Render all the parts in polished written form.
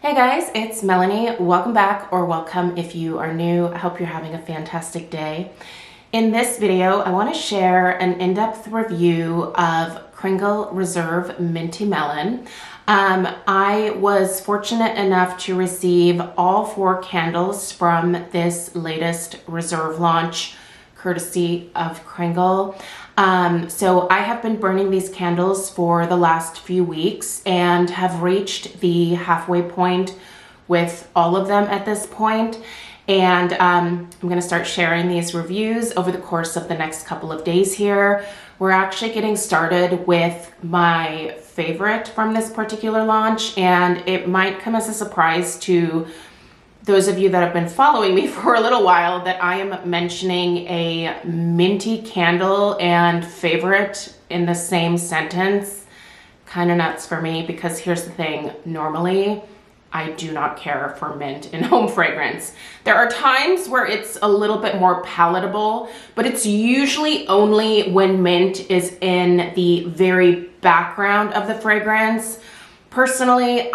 Hey guys, it's Melanie. Welcome back, or welcome if you are new. I hope you're having a fantastic day. In this video, I want to share an in-depth review of Kringle Reserve Minty Melon. I was fortunate enough to receive all 4 candles from this latest Reserve launch, courtesy of Kringle. So I have been burning these candles for the last few weeks and have reached the halfway point with all of them at this point. And I'm going to start sharing these reviews over the course of the next couple of days here. We're actually getting started with my favorite from this particular launch, and it might come as a surprise to those of you that have been following me for a little while that I am mentioning a minty candle and favorite in the same sentence. Kind of nuts for me, because here's the thing, normally I do not care for mint in home fragrance. There are times where it's a little bit more palatable, but it's usually only when mint is in the very background of the fragrance. Personally,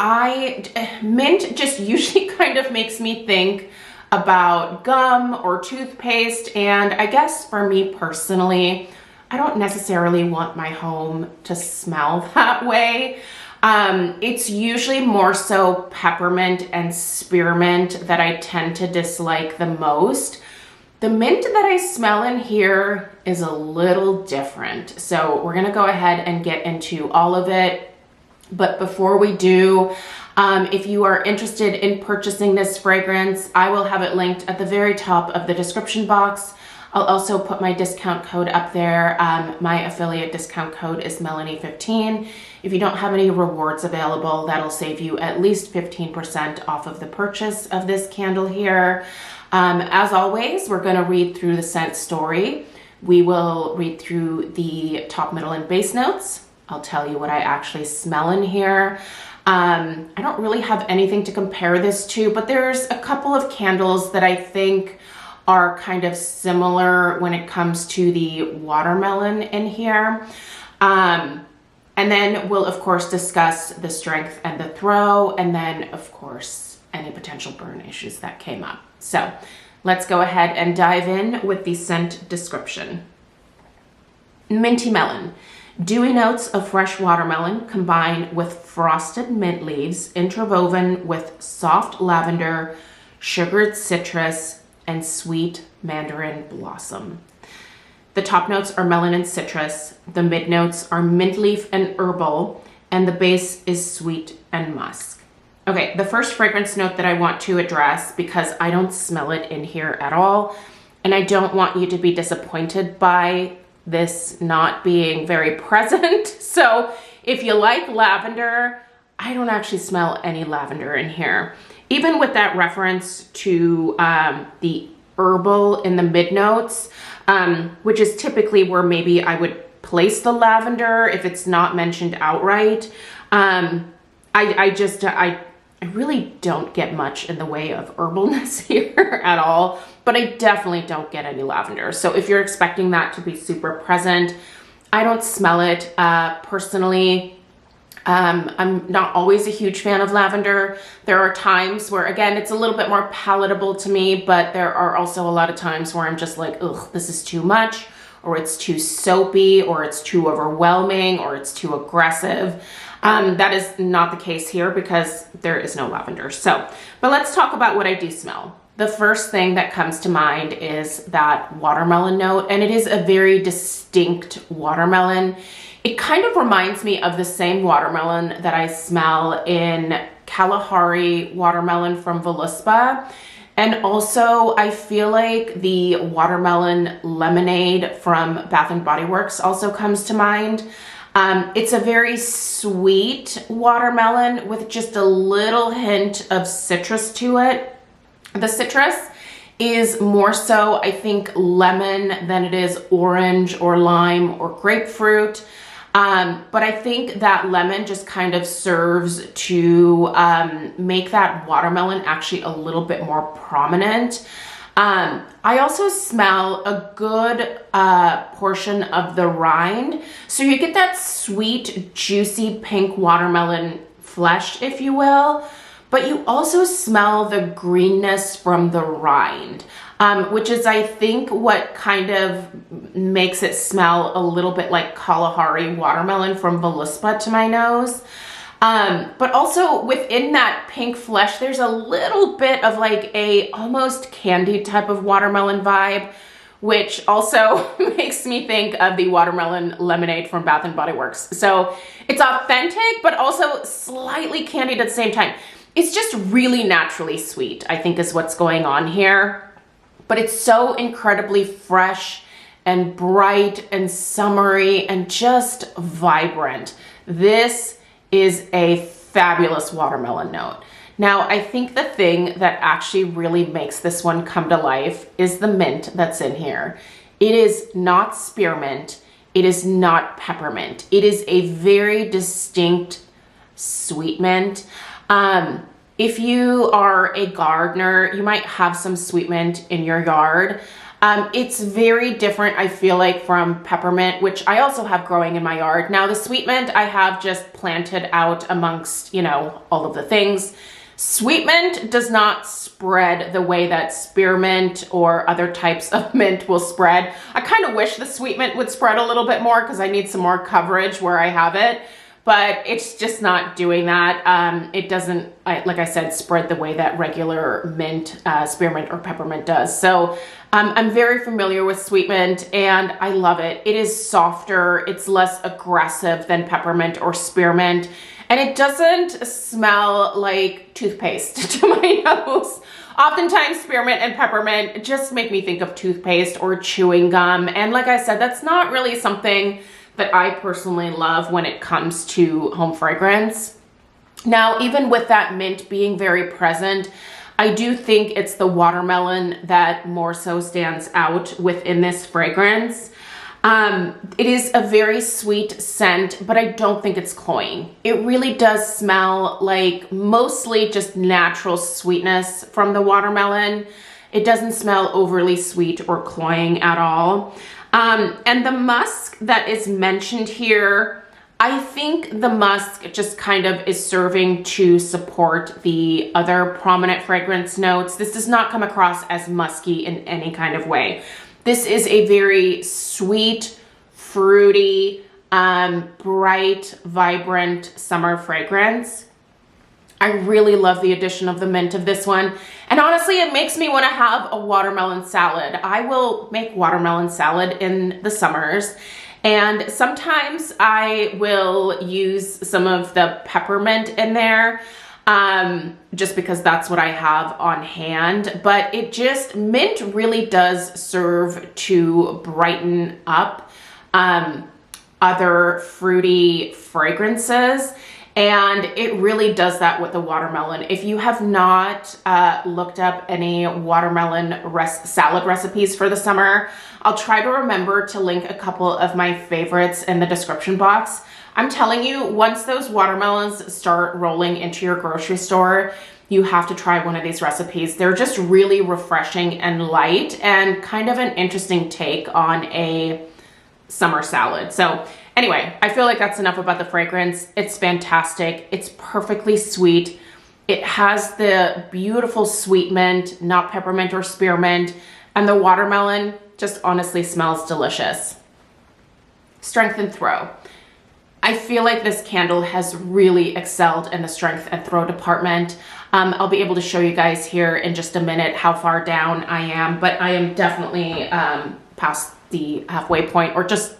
mint just usually kind of makes me think about gum or toothpaste, and I guess for me personally, I don't necessarily want my home to smell that way. It's usually more so peppermint and spearmint that I tend to dislike the most. The mint that I smell in here is a little different, so we're gonna go ahead and get into all of it. But before we do, if you are interested in purchasing this fragrance, I will have it linked at the very top of the description box. I'll also put my discount code up there. My affiliate discount code is Melanie15. If you don't have any rewards available, that'll save you at least 15% off of the purchase of this candle here. As always, we're going to read through the scent story. We will read through the top, middle, and base notes. I'll tell you what I actually smell in here. I don't really have anything to compare this to, but there's a couple of candles that I think are kind of similar when it comes to the watermelon in here. And then we'll of course discuss the strength and the throw, and then of course any potential burn issues that came up. So let's go ahead and dive in with the scent description. Minty Melon. Dewy notes of fresh watermelon combined with frosted mint leaves, interwoven with soft lavender, sugared citrus, and sweet mandarin blossom. The top notes are melon and citrus, the mid notes are mint leaf and herbal, and the base is sweet and musk. Okay, the first fragrance note that I want to address, because I don't smell it in here at all, and I don't want you to be disappointed by this not being very present. So if you like lavender, I don't actually smell any lavender in here. Even with that reference to the herbal in the mid notes, which is typically where maybe I would place the lavender if it's not mentioned outright. I really don't get much in the way of herbalness here at all, but I definitely don't get any lavender. So if you're expecting that to be super present, I don't smell it. Personally, I'm not always a huge fan of lavender. There are times where, again, it's a little bit more palatable to me, but there are also a lot of times where I'm just like, ugh, this is too much, or it's too soapy, or it's too overwhelming, or it's too aggressive. That is not the case here because there is no lavender. So, but let's talk about what I do smell. The first thing that comes to mind is that watermelon note, and it is a very distinct watermelon. It kind of reminds me of the same watermelon that I smell in Kalahari watermelon from Voluspa. And also I feel like the watermelon lemonade from Bath & Body Works also comes to mind. It's a very sweet watermelon with just a little hint of citrus to it. The citrus is more so, I think, lemon than it is orange or lime or grapefruit. But I think that lemon just kind of serves to make that watermelon actually a little bit more prominent. I also smell a good portion of the rind. So you get that sweet, juicy pink watermelon flesh, if you will. but you also smell the greenness from the rind, which is, I think, what kind of makes it smell a little bit like Kalahari watermelon from Voluspa to my nose. But also within that pink flesh, there's a little bit of like a almost candied type of watermelon vibe, which also makes me think of the watermelon lemonade from Bath and Body Works. So it's authentic, but also slightly candied at the same time. It's just really naturally sweet, I think, is what's going on here. But it's so incredibly fresh and bright and summery and just vibrant. This is a fabulous watermelon note. Now, I think the thing that actually really makes this one come to life is the mint that's in here. It is not spearmint. It is not peppermint. It is a very distinct sweet mint. If you are a gardener, you might have some sweet mint in your yard. It's very different, I feel like, from peppermint, which I also have growing in my yard. Now, the sweet mint I have just planted out amongst, you know, all of the things. Sweet mint does not spread the way that spearmint or other types of mint will spread. I kind of wish the sweet mint would spread a little bit more because I need some more coverage where I have it, but it's just not doing that. It doesn't, like I said, spread the way that regular mint, spearmint or peppermint does. So I'm very familiar with sweet mint and I love it. It is softer, it's less aggressive than peppermint or spearmint. And it doesn't smell like toothpaste to my nose. Oftentimes spearmint and peppermint just make me think of toothpaste or chewing gum. And like I said, that's not really something that I personally love when it comes to home fragrance. Now, even with that mint being very present, I do think it's the watermelon that more so stands out within this fragrance. It is a very sweet scent, but I don't think it's cloying. It really does smell like mostly just natural sweetness from the watermelon. It doesn't smell overly sweet or cloying at all. And the musk that is mentioned here, I think the musk just kind of is serving to support the other prominent fragrance notes. This does not come across as musky in any kind of way. This is a very sweet, fruity, bright, vibrant summer fragrance. I really love the addition of the mint of this one. And honestly, it makes me want to have a watermelon salad. I will make watermelon salad in the summers. And sometimes I will use some of the peppermint in there. Just because that's what I have on hand, but mint really does serve to brighten up, other fruity fragrances. And it really does that with the watermelon. If you have not looked up any watermelon salad recipes for the summer, I'll try to remember to link a couple of my favorites in the description box. I'm telling you, once those watermelons start rolling into your grocery store, you have to try one of these recipes. They're just really refreshing and light and kind of an interesting take on a summer salad. So anyway, I feel like that's enough about the fragrance. It's fantastic. It's perfectly sweet. It has the beautiful sweet mint, not peppermint or spearmint, and the watermelon just honestly smells delicious. Strength and throw. I feel like this candle has really excelled in the strength and throw department. I'll be able to show you guys here in just a minute how far down I am, but I am definitely past the halfway point, or just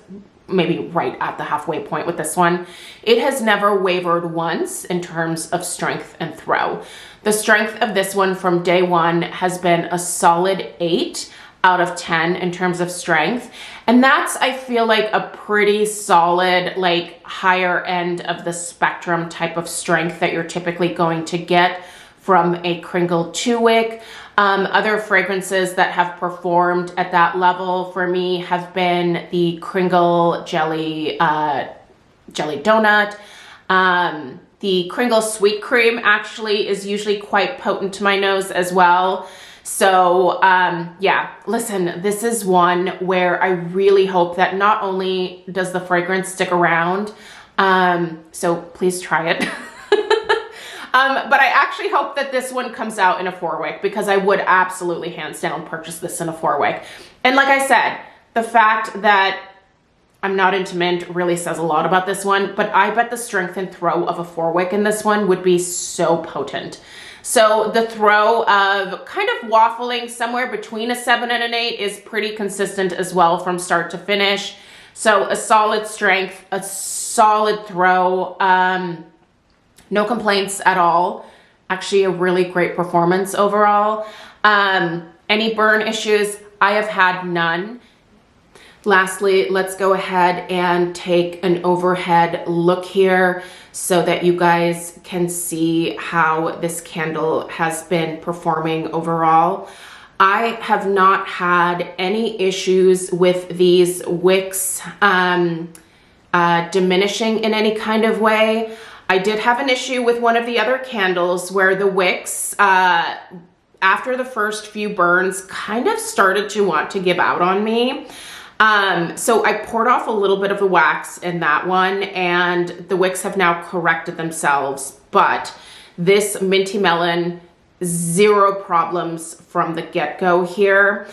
maybe right at the halfway point with this one. It has never wavered once in terms of strength and throw. The strength of this one from day one has been a solid 8 out of 10 in terms of strength. And that's, I feel like, a pretty solid, like higher end of the spectrum type of strength that you're typically going to get from a Kringle 2-wick. Other fragrances that have performed at that level for me have been the Kringle Jelly Donut. The Kringle Sweet Cream actually is usually quite potent to my nose as well. So yeah, listen, this is one where I really hope that not only does the fragrance stick around, so please try it. But I actually hope that this one comes out in a 4-wick, because I would absolutely hands down purchase this in a 4-wick. And like I said, the fact that I'm not into mint really says a lot about this one, but I bet the strength and throw of a 4-wick in this one would be so potent. So the throw of kind of waffling somewhere between a 7 and an 8 is pretty consistent as well from start to finish. So a solid strength, a solid throw, no complaints at all. Actually a really great performance overall. Any burn issues? I have had none. Lastly, let's go ahead and take an overhead look here so that you guys can see how this candle has been performing overall. I have not had any issues with these wicks diminishing in any kind of way. I did have an issue with one of the other candles where the wicks, after the first few burns, kind of started to want to give out on me. So I poured off a little bit of the wax in that one, and the wicks have now corrected themselves. But this Minty Melon, 0 problems from the get-go here.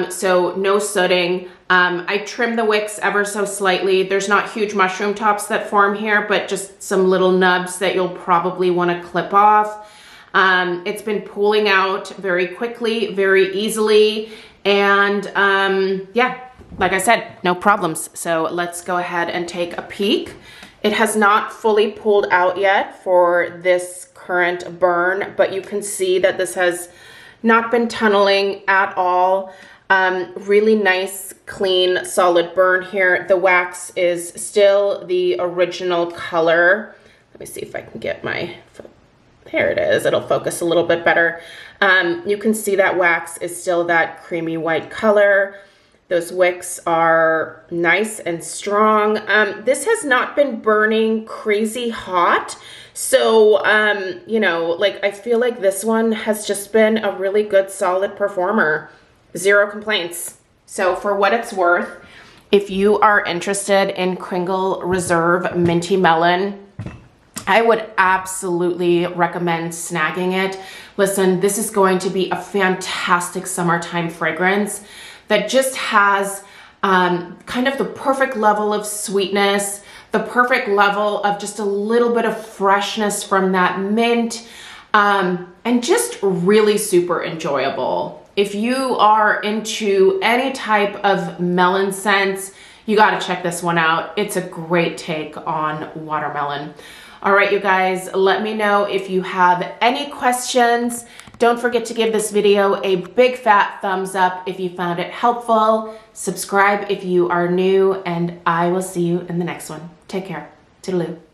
So no sooting. I trimmed the wicks ever so slightly. There's not huge mushroom tops that form here, but just some little nubs that you'll probably want to clip off. It's been pooling out very quickly, very easily. And yeah, like I said, no problems. So let's go ahead and take a peek. It has not fully pulled out yet for this current burn, but you can see that this has not been tunneling at all. Really nice, clean, solid burn here. The wax is still the original color. Let me see if I can get my, here it is. It'll focus a little bit better. You can see that wax is still that creamy white color. Those wicks are nice and strong. This has not been burning crazy hot. So, you know, like I feel like this one has just been a really good, solid performer. 0 complaints. So for what it's worth, if you are interested in Kringle Reserve Minty Melon, I would absolutely recommend snagging it. Listen, this is going to be a fantastic summertime fragrance that just has kind of the perfect level of sweetness, the perfect level of just a little bit of freshness from that mint, and just really super enjoyable. If you are into any type of melon scents, you got to check this one out. It's a great take on watermelon. All right, you guys, let me know if you have any questions. Don't forget to give this video a big fat thumbs up if you found it helpful. Subscribe if you are new, and I will see you in the next one. Take care. Toodaloo.